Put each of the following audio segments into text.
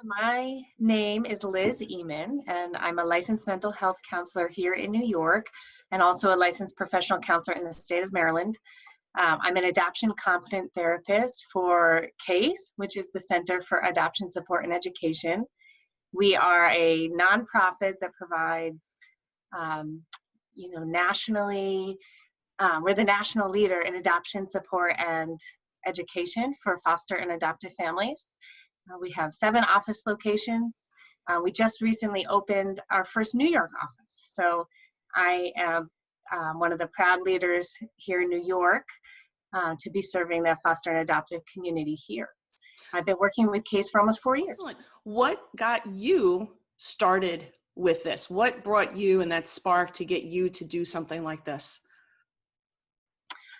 My name is Liz Emen, and I'm a licensed mental health counselor here in New York, and also a licensed professional counselor in the state of Maryland. I'm an adoption competent therapist for CASE, which is the Center for Adoption Support and Education. We are a nonprofit that provides, nationally, we're the national leader in adoption support and education for foster and adoptive families. We have 7 office locations. We just recently opened our first New York office. So I am one of the proud leaders here in New York to be serving the foster and adoptive community here. I've been working with CASE for almost 4 years. Excellent. What got you started with this? What brought you and that spark to get you to do something like this?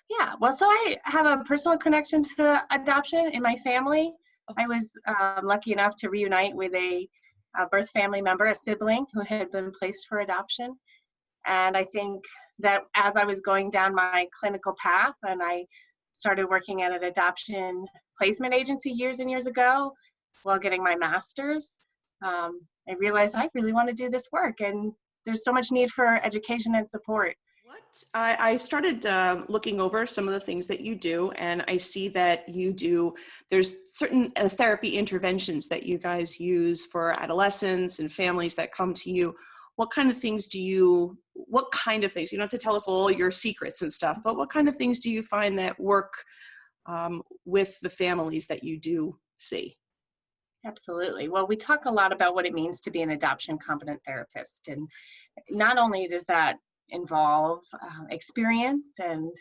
Yeah, well, so I have a personal connection to adoption in my family. I was lucky enough to reunite with a birth family member, a sibling who had been placed for adoption. And I think that as I was going down my clinical path and I started working at an adoption placement agency years and years ago while getting my master's, I realized I really want to do this work, and there's so much need for education and support. I started looking over some of the things that you do, and I see that there's certain therapy interventions that you guys use for adolescents and families that come to you. What kind of things, you don't have to tell us all your secrets and stuff, but what kind of things do you find that work with the families that you do see? Absolutely. Well, we talk a lot about what it means to be an adoption competent therapist. And not only does that involve experience and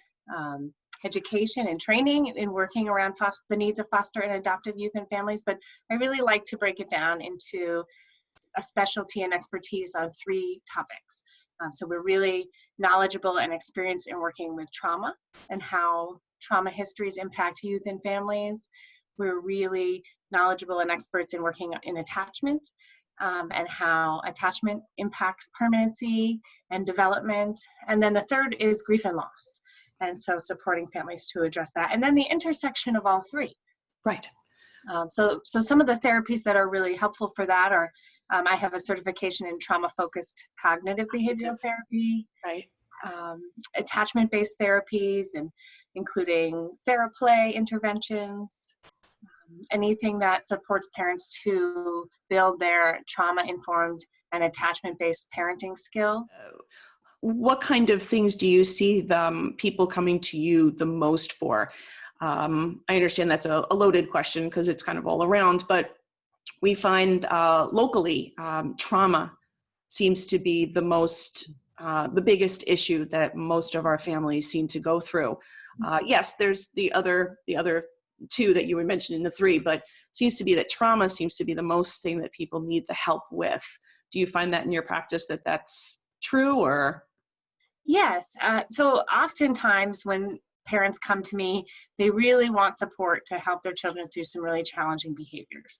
education and training in working around the needs of foster and adoptive youth and families, but I really like to break it down into a specialty and expertise on 3 topics. So we're really knowledgeable and experienced in working with trauma and how trauma histories impact youth and families. We're really knowledgeable and experts in working in attachment and how attachment impacts permanency and development. And then the third is grief and loss. And so supporting families to address that. And then the intersection of all 3. Right. So some of the therapies that are really helpful for that are, I have a certification in trauma-focused cognitive behavioral therapy, right. Attachment-based therapies, and including theraplay interventions, anything that supports parents to build their trauma-informed and attachment-based parenting skills. What kind of things do you see people coming to you the most for? I understand that's a loaded question because it's kind of all around, but we find locally trauma seems to be the biggest issue that most of our families seem to go through. Yes, there's the other 2 that you were mentioning, the 3, but seems to be that trauma seems to be the most thing that people need the help with. Do you find that in your practice that that's true, or? Yes. So oftentimes when parents come to me, they really want support to help their children through some really challenging behaviors.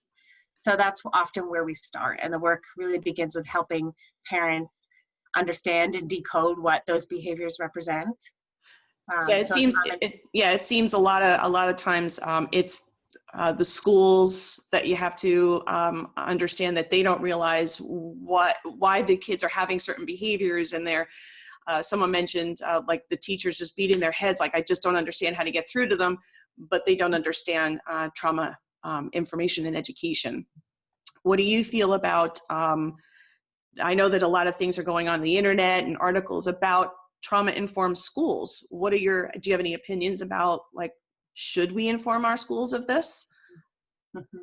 So that's often where we start. And the work really begins with helping parents understand and decode what those behaviors represent. It seems a lot of times it's the schools that you have to understand that they don't realize why the kids are having certain behaviors, and someone mentioned like the teachers just beating their heads, like I just don't understand how to get through to them, but they don't understand trauma information and education. What do you feel about? I know that a lot of things are going on the internet and articles about trauma-informed schools. Do you have any opinions about, like, should we inform our schools of this? Mm-hmm.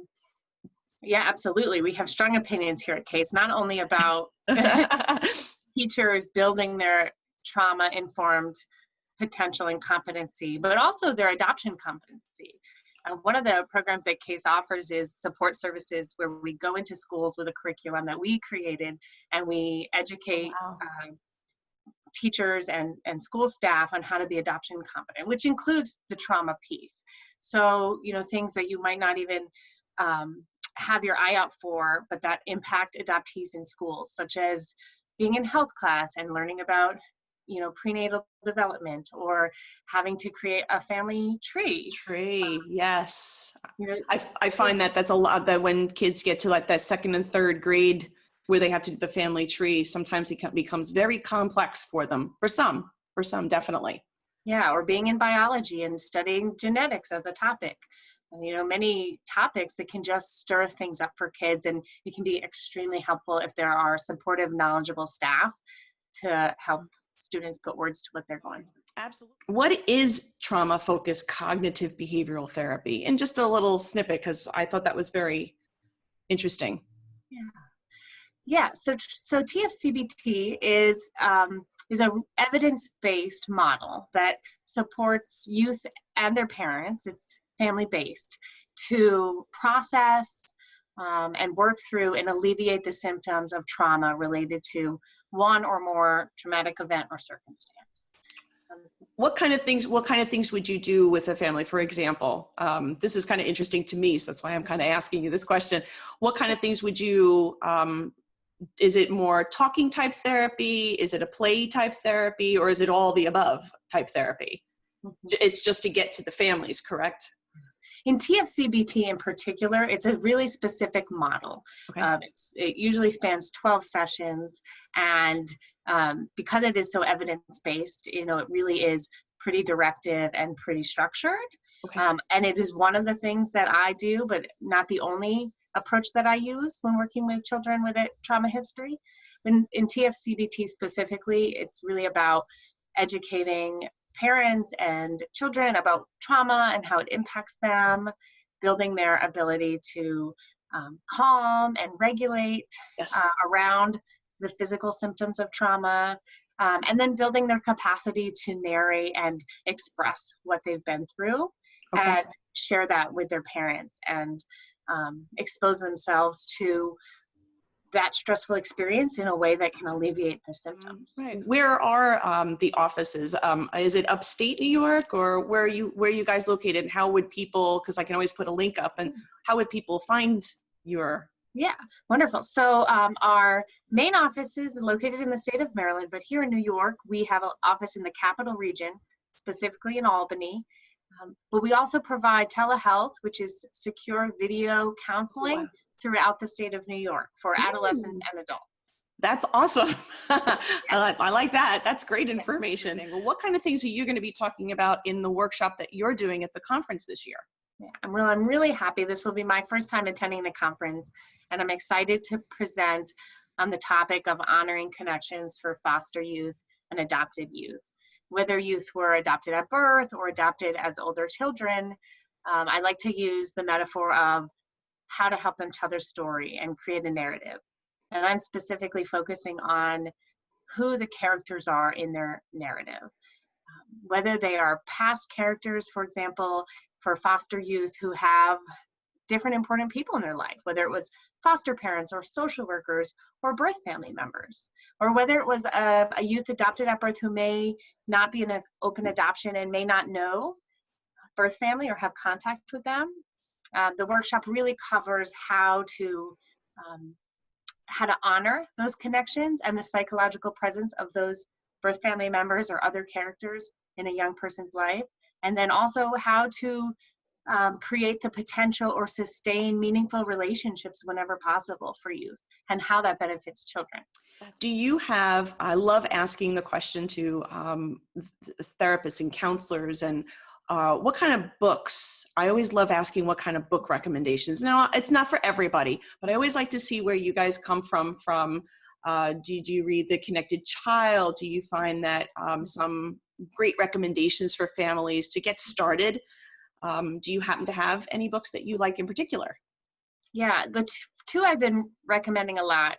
Yeah, absolutely. We have strong opinions here at CASE, not only about teachers building their trauma-informed potential and competency, but also their adoption competency. One of the programs that CASE offers is support services, where we go into schools with a curriculum that we created, and we educate teachers and school staff on how to be adoption competent, which includes the trauma piece. So, things that you might not even have your eye out for, but that impact adoptees in schools, such as being in health class and learning about prenatal development, or having to create a family tree. Yes. You know, I find that that's a lot, that when kids get to like that second and third grade where they have to do the family tree, sometimes it becomes very complex for them. For some definitely. yeah, or being in biology and studying genetics as a topic. Many topics that can just stir things up for kids, and it can be extremely helpful if there are supportive, knowledgeable staff to help students put words to what they're going through. Absolutely. What is trauma-focused cognitive behavioral therapy? And just a little snippet, because I thought that was very interesting. Yeah. So TFCBT is a evidence-based model that supports youth and their parents. It's family-based to process and work through and alleviate the symptoms of trauma related to one or more traumatic event or circumstance. What kind of things would you do with a family? For example, this is kind of interesting to me, so that's why I'm kind of asking you this question. What kind of things would you, is it more talking type therapy? Is it a play type therapy? Or is it all the above type therapy? It's just to get to the families, correct? In TFCBT in particular, it's a really specific model. Okay. It usually spans 12 sessions, and because it is so evidence-based, it really is pretty directive and pretty structured. Okay. And it is one of the things that I do, but not the only approach that I use when working with children with a trauma history. In TFCBT specifically, it's really about educating parents and children about trauma and how it impacts them, building their ability to calm and regulate around the physical symptoms of trauma, and then building their capacity to narrate and express what they've been through, and share that with their parents, and expose themselves to that stressful experience in a way that can alleviate the symptoms. Right. Where are the offices? Is it upstate New York, or where are you guys located? And how would people, because I can always put a link up, and how would people find your? Yeah, wonderful. So our main office is located in the state of Maryland, but here in New York, we have an office in the Capital Region, specifically in Albany. But we also provide telehealth, which is secure video counseling throughout the state of New York for adolescents and adults. That's awesome. I like that. That's great information. Well, what kind of things are you going to be talking about in the workshop that you're doing at the conference this year? Yeah, I'm really happy. This will be my first time attending the conference, and I'm excited to present on the topic of honoring connections for foster youth and adopted youth. Whether youth were adopted at birth or adopted as older children, I like to use the metaphor of how to help them tell their story and create a narrative. And I'm specifically focusing on who the characters are in their narrative. Whether they are past characters, for example, for foster youth who have different important people in their life, whether it was foster parents or social workers or birth family members, or whether it was a youth adopted at birth who may not be in an open adoption and may not know birth family or have contact with them. The workshop really covers how to honor those connections and the psychological presence of those birth family members or other characters in a young person's life, and then also how to create the potential or sustain meaningful relationships whenever possible for youth, and how that benefits children. Do you have, I love asking the question to therapists and counselors, and what kind of books? I always love asking what kind of book recommendations. Now, it's not for everybody, but I always like to see where you guys come from. Did you read The Connected Child? Do you find that some great recommendations for families to get started? Do you happen to have any books that you like in particular? Yeah, the two I've been recommending a lot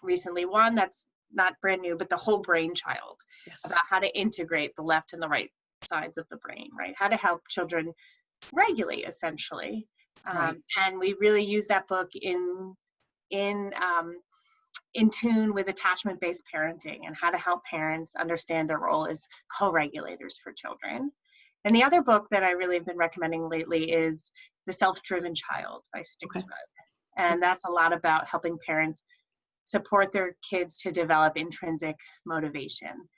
recently. One that's not brand new, but The Whole Brain Child, about how to integrate the left and the right sides of the brain, right? How to help children regulate, essentially. And we really use that book in tune with attachment-based parenting, and how to help parents understand their role as co-regulators for children. And the other book that I really have been recommending lately is The Self-Driven Child by Styx Rudd. And that's a lot about helping parents support their kids to develop intrinsic motivation.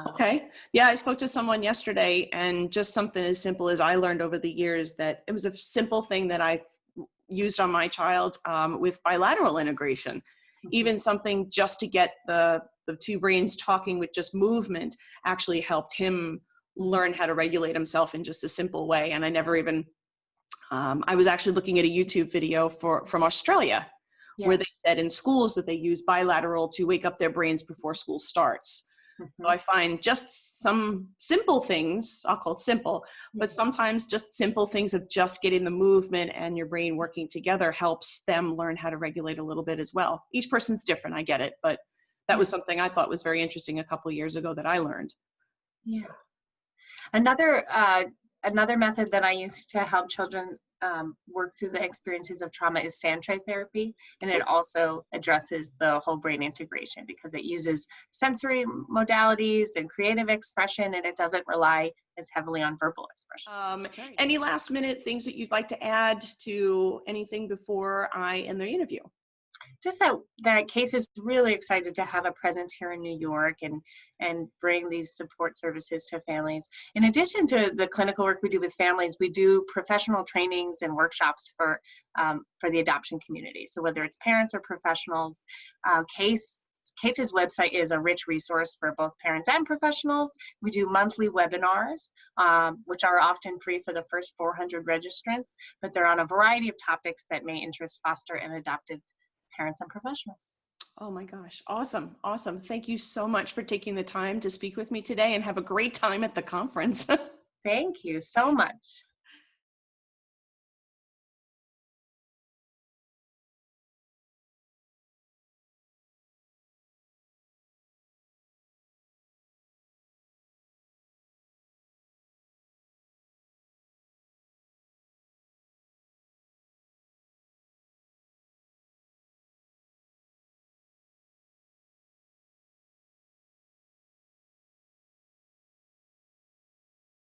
Okay. Yeah, I spoke to someone yesterday, and just something as simple as I learned over the years, that it was a simple thing that I used on my child with bilateral integration. Mhm. Even something just to get the two brains talking with just movement actually helped him learn how to regulate himself in just a simple way. And I never even, I was actually looking at a YouTube video from Australia, Yeah. where they said in schools that they use bilateral to wake up their brains before school starts. So Mhm. I find just some simple things, I'll call it simple, but Yeah. sometimes just simple things of just getting the movement and your brain working together helps them learn how to regulate a little bit as well. Each person's different, I get it, but that Yeah. was something I thought was very interesting a couple of years ago that I learned. Yeah. So, Another method that I use to help children work through the experiences of trauma is sand tray therapy, and it also addresses the whole brain integration because it uses sensory modalities and creative expression, and it doesn't rely as heavily on verbal expression. any last minute things that you'd like to add to anything before I end the interview? Just that Case is really excited to have a presence here in New York and bring these support services to families. In addition to the clinical work we do with families, we do professional trainings and workshops for the adoption community. So whether it's parents or professionals, Case's website is a rich resource for both parents and professionals. We do monthly webinars, which are often free for the first 400 registrants, but they're on a variety of topics that may interest foster and adoptive parents and professionals. Oh my gosh. Awesome. Awesome. Thank you so much for taking the time to speak with me today, and have a great time at the conference. Thank you so much.